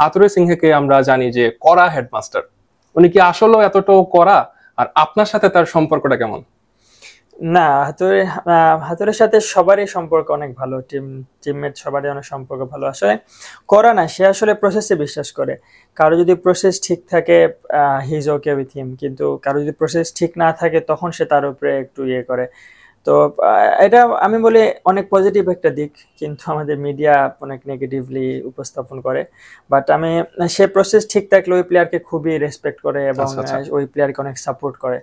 হাতুড়ে সিংহকে আমরা জানি যে কড়া হেডমাস্টার, উনি কি আসলে এতটাও কড়া? আর আপনার সাথে তার সম্পর্কটা কেমন? না, হাতুড়ের সাথে সবারই সম্পর্ক অনেক ভালো, টিমমেট সবারই অনেক সম্পর্ক ভালো। আসলে করা না, সে আসলে প্রসেসে বিশ্বাস করে। কারো যদি প্রসেস ঠিক থাকে, he is okay with him, কিন্তু কারো যদি প্রসেস ঠিক না থাকে তখন সে তার উপরে একটু ইয়ে করে। তো এটা আমি বলি অনেক পজিটিভ একটা দিক, কিন্তু আমাদের মিডিয়া অনেক নেগেটিভলি উপস্থাপন করে। বাট সে প্রসেস ঠিক থাকলে ওই প্লেয়ারকে খুবই রেসপেক্ট করে এবং আচ্ছা আচ্ছা। ওই প্লেয়ারকে অনেক সাপোর্ট করে।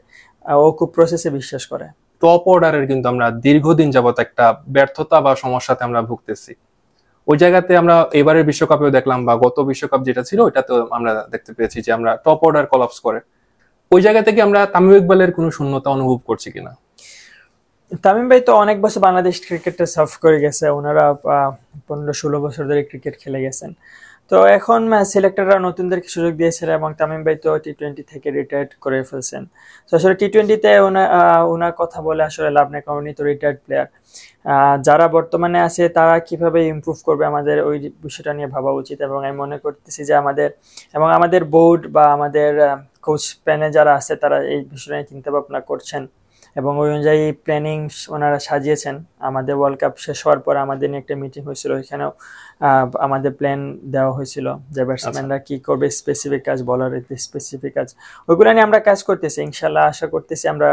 ও খুব প্রসেসে বিশ্বাস করে। টপ অর্ডারের কিন্তু আমরা দীর্ঘদিন যাবত একটা ব্যর্থতা বা সমস্যাতে আমরা ভুগতেছি। ওই জায়গাতে আমরা এবারের বিশ্বকাপেও দেখলাম, বা গত বিশ্বকাপ যেটা ছিল ওইটাতেও আমরা দেখতে পেয়েছি যে আমরা টপ অর্ডার কলাপস করে। ওই জায়গা থেকে আমরা তামিম ইকবালের কোনো শূন্যতা অনুভব করছি কিনা? তামিম ভাই তো অনেক বছর বাংলাদেশ ক্রিকেটে সার্ভ করে গেছে, ওনারা 15-16 বছর ধরে ক্রিকেট খেলে গেছেন। তো এখন সিলেক্টররা নতুনদেরকে সুযোগ দিয়েছিল এবং তামিম ভাই তো টি-20 থেকে রিটায়ার্ড করে ফেলছেন। তো আসলে টি-20তে ওনার কথা বলে আসলে লাভ নেই, কারণ উনি তো রিটায়ার্ড প্লেয়ার। যারা বর্তমানে আছে তারা কিভাবে ইমপ্রুভ করবে আমাদের ওই বিষয়টা নিয়ে ভাবা উচিত, এবং আমি মনে করতেছি যে আমাদের বোর্ড বা আমাদের কোচ প্যানে যারা আছে তারা এই বিষয়টা নিয়ে চিন্তা ভাবনা করছেন এবং ওই অনুযায়ী প্ল্যানিং ওনারা সাজিয়েছেন। আমাদের ওয়ার্ল্ড কাপ শেষ হওয়ার পর আমাদের নিয়ে একটা মিটিং হয়েছিল, ওইখানেও আমাদের প্ল্যান দেওয়া হয়েছিল যে আচ্ছা। ব্যাটসম্যানরা কি করবে, স্পেসিফিক কাজ, বলারের স্পেসিফিক কাজ, ওইগুলো নিয়ে আমরা কাজ করতেছি। ইনশাল্লাহ আশা করতেছি আমরা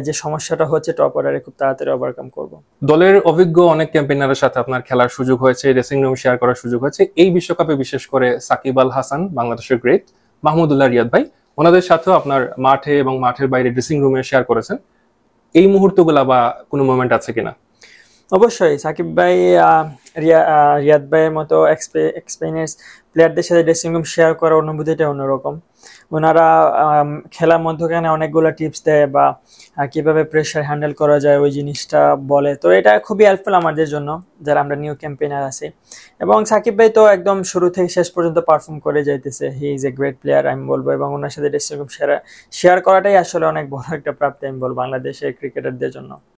যে সমস্যাটা হচ্ছে টপ অর্ডারে খুব তাড়াতাড়ি ওভারকাম করব। দলের অভিজ্ঞ অনেক ক্যাম্পেইনারের সাথে আপনার খেলার সুযোগ হয়েছে, ড্রেসিং রুম শেয়ার করার সুযোগ হয়েছে এই বিশ্বকাপে, বিশেষ করে সাকিব আল হাসান, বাংলাদেশের গ্রেট, মাহমুদুল্লাহ রিয়াদ ভাই, ওনাদের সাথেও আপনার মাঠে এবং মাঠের বাইরে ড্রেসিং রুমে শেয়ার করেছেন। এই মুহূর্তগুলা বা কোনো মোমেন্ট আছে কিনা? অবশ্যই সাকিব ভাই, রিয়াদ ভাইয়ের মতো এক্সপিরিয়েন্স প্লেয়ারদের সাথে ড্রেসিং রুম শেয়ার করার অনুভূতিটা অন্যরকম। ওনারা খেলার মধ্যখানে অনেকগুলো টিপস দেয় বা কিভাবে প্রেশার হ্যান্ডেল করা যায় ওই জিনিসটা বলে। তো এটা খুবই হেল্পফুল আমাদের জন্য যারা আমরা নিউ ক্যাম্পেইনার আছি। এবং সাকিব ভাই তো একদম শুরু থেকে শেষ পর্যন্ত পারফর্ম করে যাইতেছে, he is a great player আমি বলবো। এবং ওনার সাথে ড্রেসিং রুম শেয়ার করাটাই আসলে অনেক বড় একটা প্রাপ্তি আমি বলবো বাংলাদেশের ক্রিকেটারদের জন্য।